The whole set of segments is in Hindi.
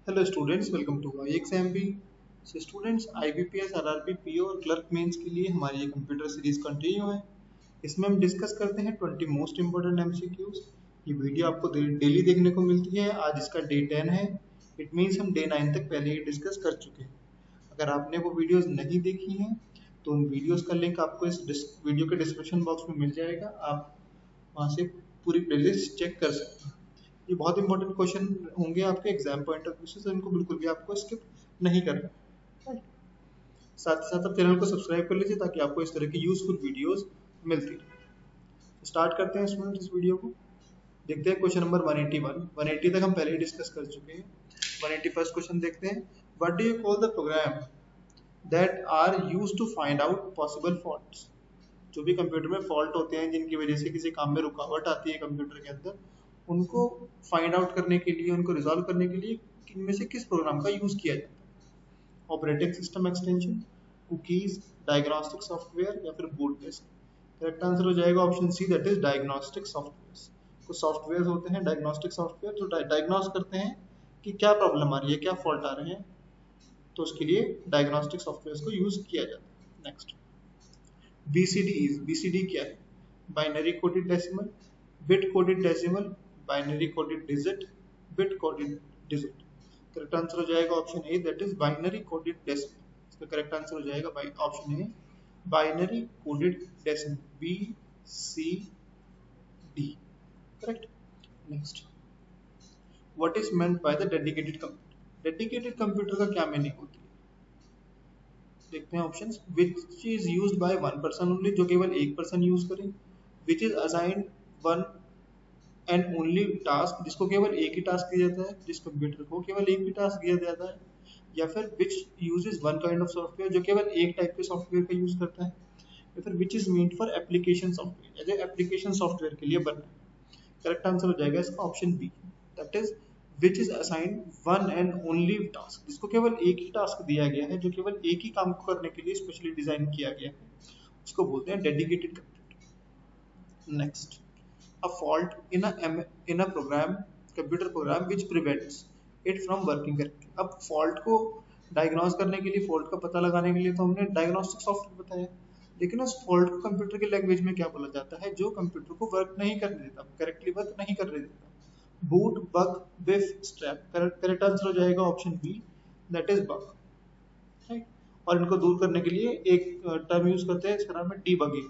Hello students, welcome to Y exam B. So students, IBPS, RRB, PO और क्लर्क मेंस के लिए हमारी ये कंप्यूटर सीरीज कंटिन्यू है। इसमें हम डिस्कस करते हैं 20 मोस्ट इंपॉर्टेंट एमसीक्यूज। ये वीडियो आपको डेली देखने को मिलती है। आज इसका डे 10 है। इट मीन्स हम डे 9 तक पहले ही डिस्कस कर चुके हैं। अगर आपने वो वीडियोस नहीं देखी हैं तो उन वीडियोस का लिंक आपको इस वीडियो के डिस्क्रिप्शन बॉक्स में मिल जाएगा। आप वहाँ से पूरी प्लेलिस्ट चेक कर सकते हैं। ये बहुत इंपॉर्टेंट क्वेश्चन होंगे आपके एग्जाम पॉइंट ऑफ व्यू से, तो इनको बिल्कुल भी आपको स्किप नहीं करना है। साथ ही साथ आप चैनल को सब्सक्राइब कर लीजिए ताकि आपको इस तरह की यूजफुल वीडियोस मिलती रहे। स्टार्ट करते हैं स्टूडेंट इस वीडियो को। देखते हैं क्वेश्चन नंबर 181। 180 तक हम पहले ही डिस्कस कर चुके हैं। 181 क्वेश्चन देखते हैं। What do you call the program that are used to find out possible faults? जो भी कंप्यूटर में फॉल्ट होते हैं जिनकी वजह से किसी काम में रुकावट आती है कंप्यूटर के अंदर, उनको फाइंड आउट करने के लिए, उनको रिजॉल्व करने के लिए इनमें से किस प्रोग्राम का यूज किया जाता है? Operating system extension, cookies, diagnostic software या फिर बूट डिस्क? करेक्ट आंसर हो जाएगा option C, that is diagnostic software. कुछ सॉफ्टवेयर होते हैं डायग्नोस्टिक सॉफ्टवेयर जो डायग्नोस करते हैं कि क्या प्रॉब्लम आ रही है, क्या फॉल्ट आ रहे हैं, तो उसके लिए डायग्नोस्टिक सॉफ्टवेयर को यूज किया जाता है। नेक्स्ट, बीसीडी क्या है? Binary coded decimal, bit coded decimal, binary coded digit, bit coded digit? Correct answer हो जाएगा option A, that is binary coded decimal. इसका करेक्ट आंसर हो जाएगा option A, binary coded decimal, B C D. Correct. Next, what is meant by the dedicated computer? Dedicated computer का क्या मीनिंग होती है? देखते हैं options. Which is used by one person only, जो केवल एक पर्सन यूज करे। विच is assigned one and only task, जिसको केवल एक ही टास्क दिया जाता है, जिस कंप्यूटर को केवल एक ही टास्क दिया जाता है। या फिर which uses one kind of software, जो केवल एक टाइप के सॉफ्टवेयर का यूज करता है। या फिर which is meant for application software, as application software के लिए बना है। करेक्ट आंसर हो जाएगा इसका option B, that is which is assigned one and only task, जिसको केवल एक ही टास्क दिया गया है, जो केवल एक ही काम को करने के लिए स्पेशली डिजाइन किया गया है, उसको बोलते हैं dedicated computer. Next, a fault in a program, computer program which prevents it from working correctly। अब फॉल्ट को डायग्नोस करने के लिए, फॉल्ट का पता लगाने के लिए तो हमने डायग्नोस्टिक सॉफ्टवेयर बताया, लेकिन उस फॉल्ट को कंप्यूटर की लैंग्वेज में क्या बोला जाता है जो कंप्यूटर को वर्क नहीं करने देता, करेक्टली वर्क नहीं करने देता? Boot, bug, biff, strap? Correct answer हो जाएगा option B, that is bug. Right. और इनको दूर करने के लिए एक टर्म यूज करते हैं, इसका नाम है डीबगिंग,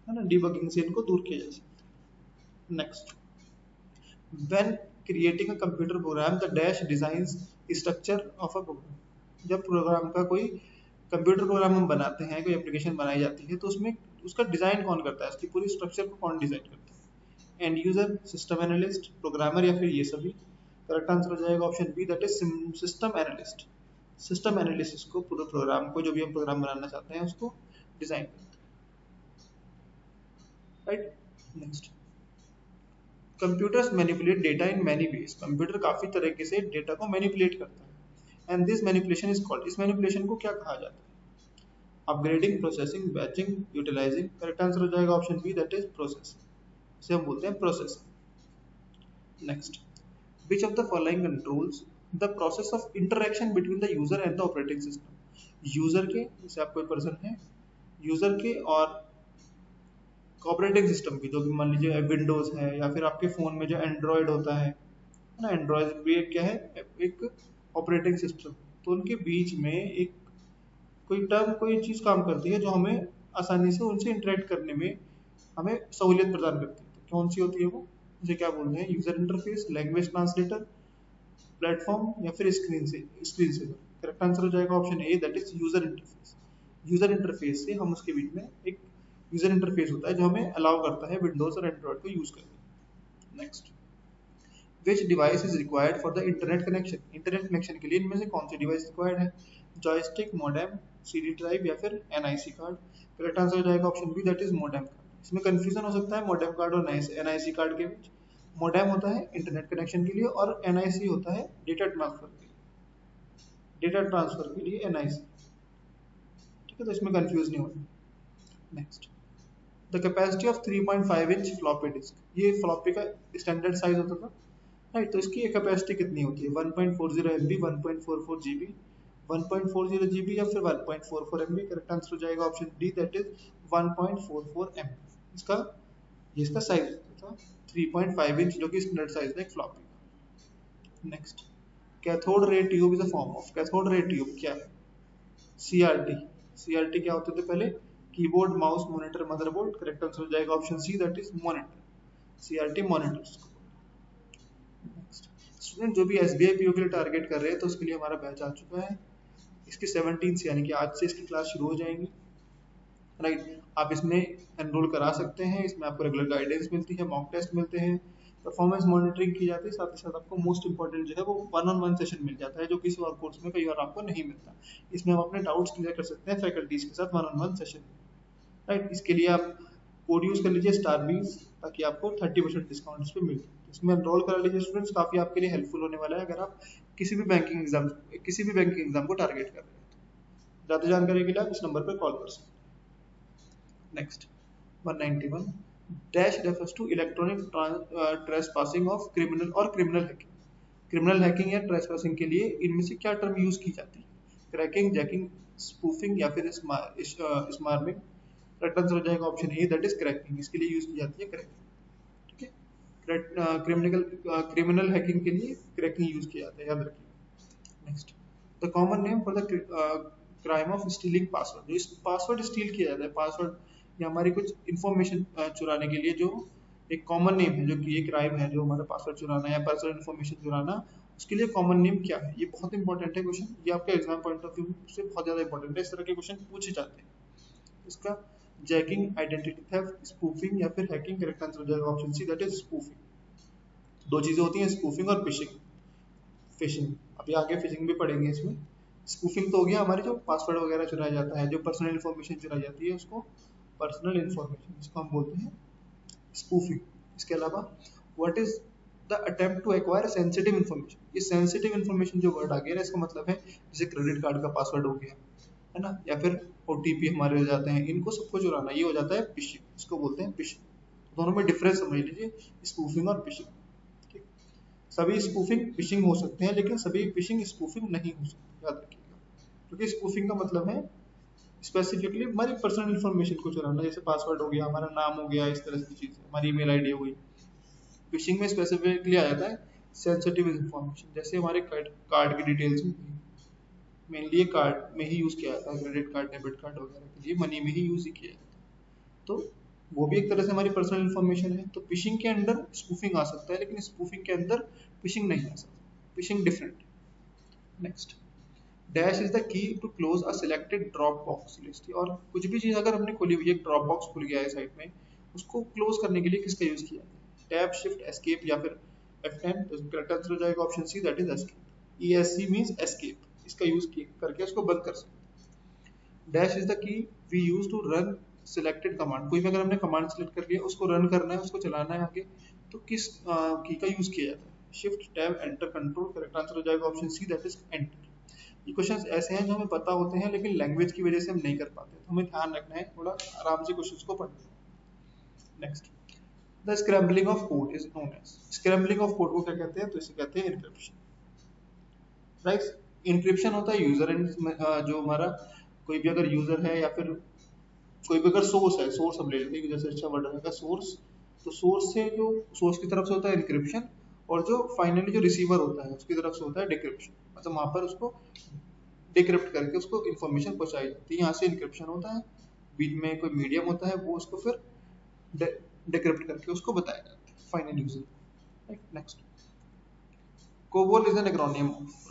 है ना। डीबगिंग से इनको दूर किया जा सकता है। Next, when creating a computer program the dash designs structure of a program। जब प्रोग्राम का कोई कंप्यूटर प्रोग्राम हम बनाते हैं, कोई एप्लीकेशन बनाई जाती है, तो उसमें उसका डिजाइन कौन करता है, उसकी पूरी स्ट्रक्चर को कौन डिजाइन करता है? End user, system analyst, programmer या फिर ये सभी? करेक्ट आंसर हो जाएगा option B, that is system analyst. System analyst को पूरे प्रोग्राम को, जो भी हम प्रोग्राम बनाना चाहते हैं, उसको डिजाइन करता है। Right. Next, computers manipulate data in many ways. Computer काफी तरीके से डेटा को मैनिपुलेट करता है। And this manipulation is called, इस मैनिपुलेशन को क्या कहा जाता है? Upgrading, processing, batching, utilising? Correct answer हो जाएगा option B, that is processing. इसे हम बोलते हैं processing. Next, which of the following controls the process of interaction between the user and the operating system? User के, जैसे आप कोई पर्सन है, यूजर के और ऑपरेटिंग सिस्टम की, जो भी मान लीजिए विंडोज है या फिर आपके फोन में जो एंड्रॉयड होता है ना, एंड्रॉयड भी एक क्या है, एक ऑपरेटिंग सिस्टम। तो उनके बीच में एक कोई टर्म, कोई चीज काम करती है जो हमें आसानी से उनसे इंटरेक्ट करने में हमें सहूलियत प्रदान करती है। तो कौन सी होती है वो? उसे क्या बोलते हैं? User interface, language translator, platform या फिर स्क्रीन सेवर? करेक्ट आंसर हो जाएगा option A, that is user interface. User interface से हम उसके बीच में एक यूजर इंटरफेस होता है जो हमें अलाउ करता है विंडोज और एंड्रॉइड को यूज करने। Next, which device is required for the internet connection? Internet connection के लिए इनमें से कौन सी डिवाइस रिक्वायर्ड है? जॉयस्टिक, मॉडेम, सीडी ड्राइव या फिर एनआईसी कार्ड? करेक्ट आंसर हो जाएगा option B, that is modem card. इसमें कंफ्यूजन हो सकता है मॉडेम कार्ड और एनआईसी कार्ड के बीच। मॉडेम होता है इंटरनेट कनेक्शन के लिए और एनआईसी होता है डेटा ट्रांसफर के लिए, डेटा ट्रांसफर के लिए एनआईसी। ठीक है, तो इसमें कंफ्यूज नहीं होना। Next, the capacity of 3.5 inch floppy disk, ये फ्लॉपी का स्टैंडर्ड साइज होता था। राइट। तो इसकी कैपेसिटी कितनी होती है 1.40 MB, 1.44 GB, 1.40 GB या फिर 1.44 MB। करेक्ट आंसर हो जाएगा option D, that is 1.44 MB। इसका ये इसका साइज था 3.5 इंच, जो कि स्टैंडर्ड साइज है फ्लॉपी का। Next, cathode ray tube is a form of, cathode ray tube क्या है? CRT। CRT क्या होते थे पहले? Keyboard, mouse, monitor, motherboard. Correct answer हो जाएगा option C, that is monitor. CRT monitors. Student जो भी SBI PO के लिए टारगेट कर रहे हैं तो उसके लिए हमारा बैच आ चुका है। इसकी 17 से यानी कि आज से इसकी क्लास शुरू हो जाएंगी। राइट, आप इसमें एनरोल करा सकते हैं। इसमें आपको रेगुलर गाइडेंस मिलती है, मॉक टेस्ट मिलते हैं, परफॉर्मेंस मॉनिटरिंग की जाती है, साथ ही साथ आपको मोस्ट इंपॉर्टेंट जो है वो 1-on-1 सेशन मिल जाता है, जो किसी और कोर्स में कई बार आपको नहीं मिलता। इसमें आप अपने डाउट्स क्लियर कर सकते हैं फैकल्टीज के साथ 1-on-1 सेशन। राइट, इसके लिए आप कोड यूज कर लीजिए STAR20, ताकि आपको 30% डिस्काउंट इस पे मिले। इसमें एनरोल करा लीजिए स्टूडेंट्स, काफी आपके लिए हेल्पफुल होने वाला है अगर आप किसी भी बैंकिंग एग्जाम को टारगेट कर रहे हैं। ज्यादा जानकारी के लिए आप इस नंबर पर कॉल कर सकते हैं। Next 191, dash refers to electronic trespassing of criminal और क्रिमिनल हैकिंग। क्रिमिनल हैकिंग या ट्रेसपासिंग के लिए इनमें से क्या टर्म यूज की जाती है? क्रैकिंग, जैकिंग, स्पूफिंग या फिर स्मार्मिंग। करेक्ट आंसर हो जाएगा option A, that is cracking. इसके लिए यूज की जाती है क्रैकिंग। ठीक है, क्रिमिनल हैकिंग के लिए क्रैकिंग यूज किया जाता है, याद रखिए। Next, the common name for the crime of stealing password. जो इस पासवर्ड स्टील किया जाता है, पासवर्ड या हमारी कुछ इंफॉर्मेशन चुराने के लिए जो एक कॉमन नेम है, जो कि ये क्राइम है, जो हमारा पासवर्ड चुराना या पर्सनल इंफॉर्मेशन चुराना, उसके लिए कॉमन नेम क्या है? ये बहुत इंपॉर्टेंट है क्वेश्चन, ये आपके एग्जाम पॉइंट ऑफ व्यू से बहुत ज्यादा इंपॉर्टेंट है। इस तरह के क्वेश्चन पूछे जाते हैं। इसका जैकिंग, आइडेंटिटी थेफ्ट, स्पूफिंग या फिर हैकिंग। करेक्ट आंसर हो जाएगा option C, that is spoofing. दो चीजें होती हैं, स्पूफिंग और फिशिंग। फिशिंग अभी आगे फिशिंग भी पढ़ेंगे इसमें। स्पूफिंग तो हो गया हमारी जो पासवर्ड वगैरह चुराया जाता है, जो पर्सनल इन्फॉर्मेशन चुराई जाती है, उसको पर्सनल इन्फॉर्मेशन, इसको हम बोलते हैं स्पूफिंग। इसके अलावा what is the attempt to acquire sensitive information. ये सेंसिटिव इन्फॉर्मेशन जो वर्ड आ गया ना, इसका मतलब है जैसे क्रेडिट कार्ड का पासवर्ड हो गया है ना, या फिर OTP हमारे हो जाते हैं, इनको सबको चुराना, ये हो जाता है फिशिंग। इसको बोलते हैं फिशिंग। दोनों में डिफरेंस समझ लीजिए, स्पूफिंग और फिशिंग। सभी स्पूफिंग फिशिंग हो सकते हैं, लेकिन सभी फिशिंग स्पूफिंग नहीं हो सकते, याद रखिएगा। क्योंकि स्पूफिंग का मतलब है स्पेसिफिकली हमारी पर्सनल इन्फॉर्मेशन को चुराना, जैसे पासवर्ड हो गया, हमारा नाम हो गया, इस तरह की चीज, हमारी ईमेल आईडी हो गई। फिशिंग में स्पेसिफिकली आ जाता है सेंसिटिव इन्फॉर्मेशन, जैसे हमारे कार्ड की डिटेल्स होती है, मेनली ये कार्ड में ही यूज किया जाता है, क्रेडिट कार्ड, डेबिट कार्ड वगैरह के लिए मनी में ही यूज ही किया जाता है। तो वो भी एक तरह से हमारी पर्सनल इन्फॉर्मेशन है। तो फिशिंग के अंदर स्पूफिंग आ सकता है, लेकिन स्पूफिंग के अंदर फिशिंग नहीं आ सकता, phishing different. Next, dash is the key to close a selected drop box list. और कुछ भी चीज अगर हमने खोली हुई है, ड्रॉप बॉक्स खुल गया है साइड में, उसको क्लोज करने के लिए किसका यूज किया जाता है? टैब, शिफ्ट, एस्केप या फिर F10। तो करेक्ट आंसर हो जाएगा option C, that is escape. ESC means escape, इसका यूज करके उसको बंद कर सकते हैं। Dash is the key we use to run selected command. कोई भी अगर हमने कमांड सेलेक्ट कर लिया, उसको रन करना है, उसको चलाना है आगे, तो किस की का यूज किया जाता है? Shift, tab, enter, control. Correct answer हो जाएगा option C, that is enter. ये क्वेश्चंस ऐसे हैं जो हमें पता होते हैं, लेकिन लैंग्वेज की वजह से हम नहीं कर पाते, तो हमें ध्यान रखना है, थोड़ा आराम से क्वेश्चंस को पढ़ना है। Next, the scrambling of code is known as. Scrambling of code को क्या कहते हैं? तो इसे कहते हैं एन्क्रिप्शन। राइट, एन्क्रिप्शन होता है यूजर एंड, जो हमारा कोई भी अगर यूजर है या फिर कोई भी अगर सोर्स है, सोर्स हम ले लेते हैं, जैसे अच्छा वर्ड रहेगा सोर्स, तो सोर्स से जो सोर्स की तरफ से होता है एन्क्रिप्शन, और जो फाइनली जो रिसीवर होता है उसकी तरफ से होता है डिक्रिप्शन। मतलब वहां पर उसको डिक्रिप्ट करके उसको इन्फॉर्मेशन पहुंचाई जाती है, यहाँ से इनक्रिप्शन होता है, बीच में कोई मीडियम होता है, वो उसको फिर डिक्रिप्ट करके उसको बताया जाता है final user. Next, COBOL is an acronym of.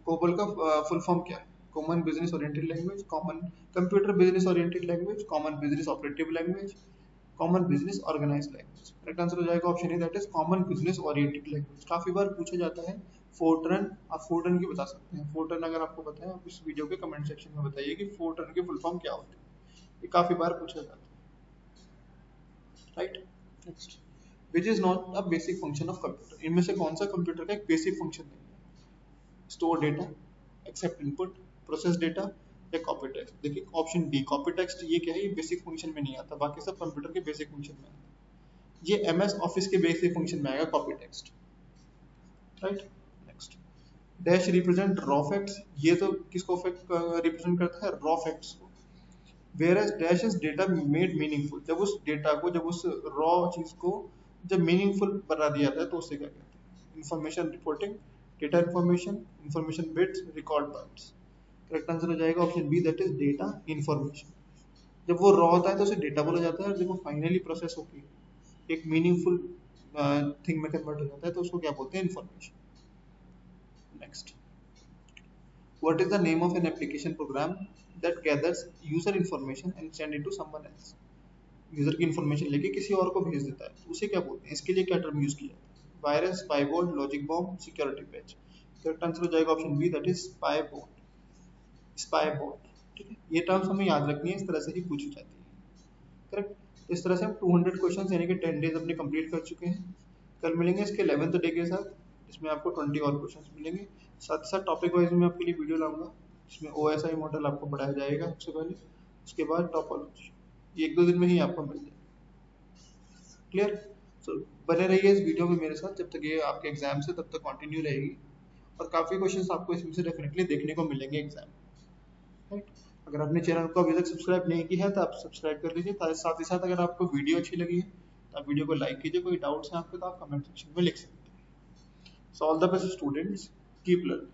COBOL का फुल फॉर्म क्या है? Common business oriented language, common computer business oriented language, common business operative language, common business organised language. Correct answer हो जाएगा option A, that is common business oriented language. काफी बार पूछा जाता है फोर्ट्रन, आप फोर्ट्रन की बता सकते हैं। फोर्ट्रन अगर आपको पता है, आप इस वीडियो के कमेंट सेक्शन में बताइए कि फोर्ट्रन की फुल फॉर्म क्या होती है, ये काफी बार पूछा जाता है। Right, next, which is not a basic function of computer. इनमें से कौन सा कंप्यूटर का एक बेसिक फंक्शन नहीं है? Store data, accept input, process data या कॉपी टेक्स्ट। देखिए ऑप्शन डी कॉपी टेक्स्ट, ये क्या है? ये बेसिक फंक्शन में नहीं आता, बाकी सब कंप्यूटर के बेसिक फंक्शन में आता है। ये MS ऑफिस के बेसिक फंक्शन में आएगा copy text. Right. Next, dash represent raw facts, ये तो किसको रिप्रेजेंट करता है, रॉ फैक्ट्स को। Where dash is data made meaningful, जब उस डेटा को, जब उस रॉ चीज को जब मीनिंगफुल बना दिया जाता है तो उससे क्या कहते हैं, information reporting, data information, information bits, record parts. Correct answer हो जाएगा option B, that is data information. जब वो रॉ होता है तो उसे डेटा बोला जाता है, और जब वो फाइनली प्रोसेस होकर एक मीनिंगफुल थिंग में कन्वर्ट हो जाता है तो उसको क्या बोलते हैं, information. Next, what is the name of an application program that gathers user information and send it to someone else? User की इंफॉर्मेशन लेके किसी और को भेज देता है, उसे क्या बोलते हैं, इसके लिए क्या टर्म यूज किया जाता है, virus, spyware, logic bomb, security patch. Correct answer हो जाएगा option B, that is spyware, spyware. ठीक है, ये टर्म्स हमें याद रखनी है, इस तरह से ही पूछी जाती है। करेक्ट, इस तरह से हम 200 क्वेश्चन यानी कि 10 डेज अपने कंप्लीट कर चुके हैं। कल मिलेंगे इसके 11th डे के साथ, इसमें आपको 20 और क्वेश्चन मिलेंगे। साथ साथ टॉपिक वाइज में आपके लिए वीडियो लाऊंगा, इसमें OSI मॉडल आपको पढ़ाया जाएगा सबसे पहले, उसके बाद टॉपोलॉजी, ये 1-2 दिन में ही आपको मिल जाएगा। क्लियर। सो बने रहिए इस वीडियो में मेरे साथ, जब तक ये आपके एग्जाम से तब तक कंटिन्यू रहेगी, और काफ़ी क्वेश्चंस आपको इसमें से डेफिनेटली देखने को मिलेंगे एग्जाम। राइट, अगर आपने चैनल को अभी तक सब्सक्राइब नहीं किया है तो आप सब्सक्राइब कर लीजिए। साथ ही साथ अगर आपको वीडियो अच्छी लगी है तो आप वीडियो को लाइक कीजिए, कोई डाउट्स हैं आपके तो आप कमेंट सेक्शन में लिख सकते हैं। So all the best students, keep learning.